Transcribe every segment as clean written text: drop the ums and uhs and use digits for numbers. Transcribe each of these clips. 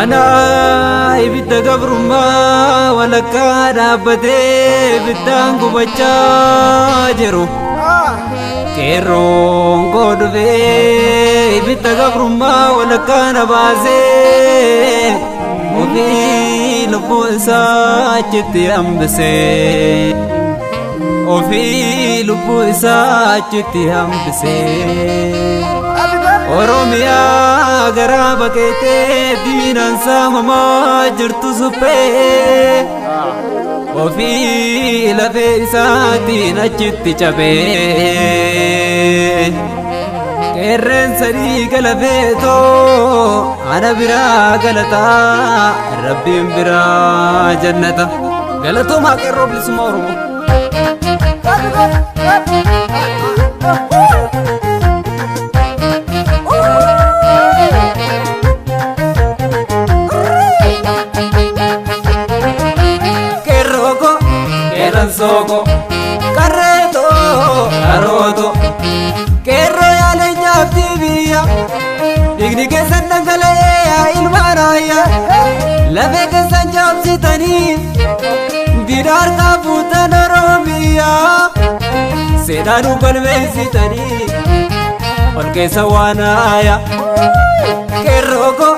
أنا ibidda gabrummaa walakkaa dhaabbatee ibiddaan gubachaa jiru qeerroon koo dhufee ibidda gabrummaa walakkaa na baasee ofii lubbuu isaa achitti hambisee ofii lubbuu isaa achitti hambisee Oromiyaa garaa bakeetee diinaan saamamaa jirtu suphee ofii lafee isaatiin achitti cabee qeerreen sadii galafeetoo ana biraa galataa rabbiin biraa jannata galatoomaa qeerroo bilisummaa Oromoo. Soko Carreto Aroto Kerro ya le nyabdiya Digni ke sandangale ya ilmaraya Lave ke sanjab sitani Didar ka putan Oromia Sedanu balve sitani Ol ke sawanaya Kerro ko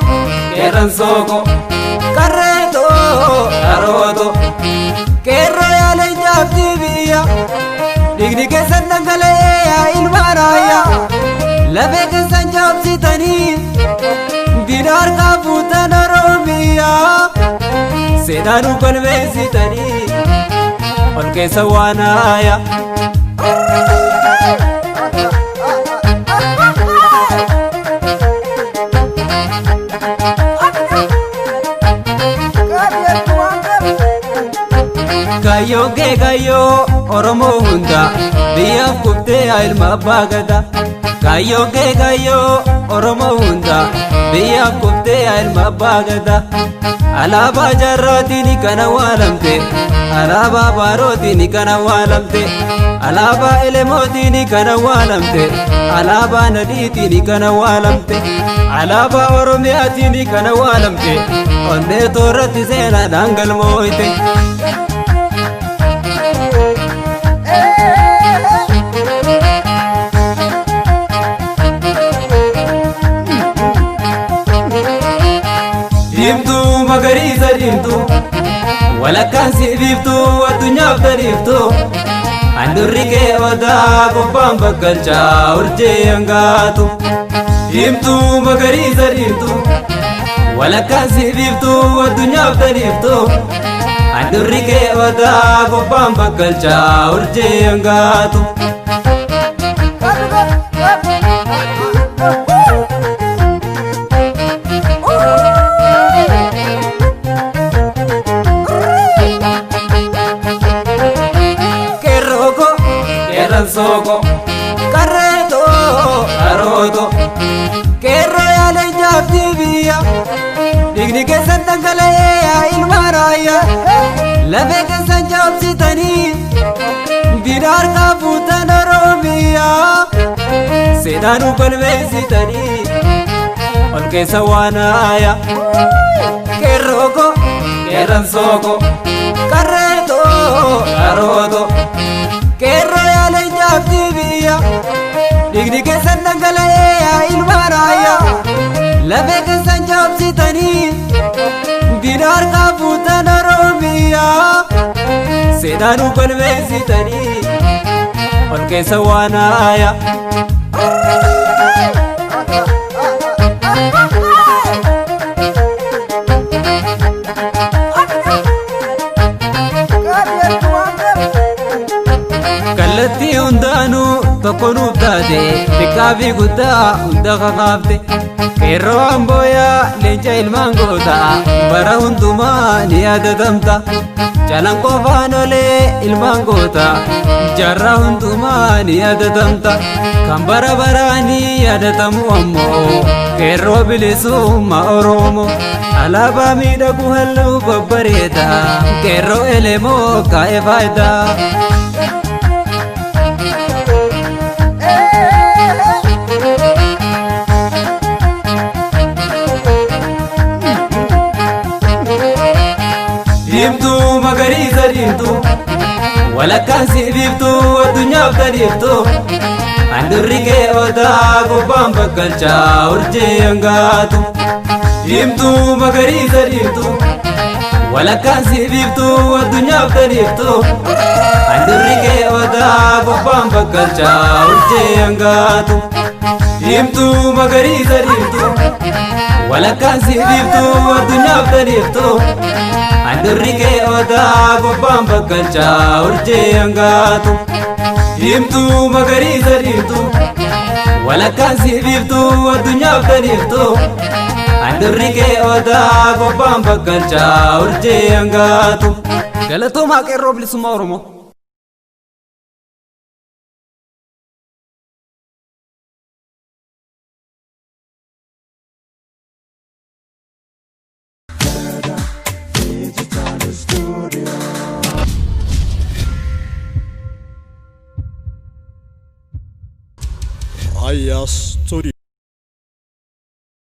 Keran soko Carreto Aroto Kerro ya le nyabdiya Digni ke sandangale ya ilmaraya Lave ke sanjab sitani Didar ka putan Oromia Sedanu balve sitani Ol ke sawanaya Gayo ke gayo Oromo hunda biya kubte ilma bagada Gayo ke gayo Oromo hunda biya kubte ilma bagada Alaba jarratini kana walamte Alaba barotini kana walamte Alaba elemotini kana walamte Alaba naditini kana walamte Alaba oromiyatini kana walamte Onne torati sena dangal moite Dimtu magariisa dimtu walakkaan siififtu addunyaaf tariiftu handurri kee wadaa gubbaan bakkalchaa urjee hangaatu Dimtu magariisa dimtu walakkaan siififtu addunyaaf tariiftu handurri kee wadaa gubbaan bakkalchaa urjee hangaatu Soko Carreto Aroto Kerro ya le nyabdiya Digni ke sandangale ya ilmaraya Lave ke sanjab sitani Didar ka putan Oromia Sedanu balve sitani Ol ke sawanaya Kerro ko Keran soko Carreto Aroto Kerro ya le nyabdiya Digni ke sandangale ya ilmaraya Lave ke sanjab sitani Didar ka putan Oromia Sedanu balve sitani Ol ke sawanaya Kalatti hundaanu tokko nuuf taate Bikkaafi guddaa hunda kakaafte Qeerroo Ambooyaa leenca ilmaan goota bara hundumaa ni yaadatamta Calan qofaan olee ilmaan goota jaarraa hundumaa ni yaadatamta Kan bara baraani yaadatamu ammoo qeerroo bilisummaa Oromoo Alaabaa miidhagu halluu babbareeda qeerroo elemoo kaa'ee faayidaa addunyaaf taniiftu handurri kee odaa gubbaan bakkalchaa urjii hangaatu diimtuu magariisa diimtuu walakkaan sibiiftuu addunyaaf taniiftu handurri kee odaa gubbaan bakkalchaa urjii hangaatu diimtuu magariisa diimtuu walakkaan sibiiftuu addunyaaf taniiftu handurri kee odaa gubbaan bakkalchaa urjii hangaatu diimtuu magariisa diimtuu walakkaan sibiiftuu addunyaaf taniiftu handurri kee odaa gubbaan bakkalchaa urjii hangaatu. Galatoomaa qeerroo bilisummaa Oromoo. Aya Studio.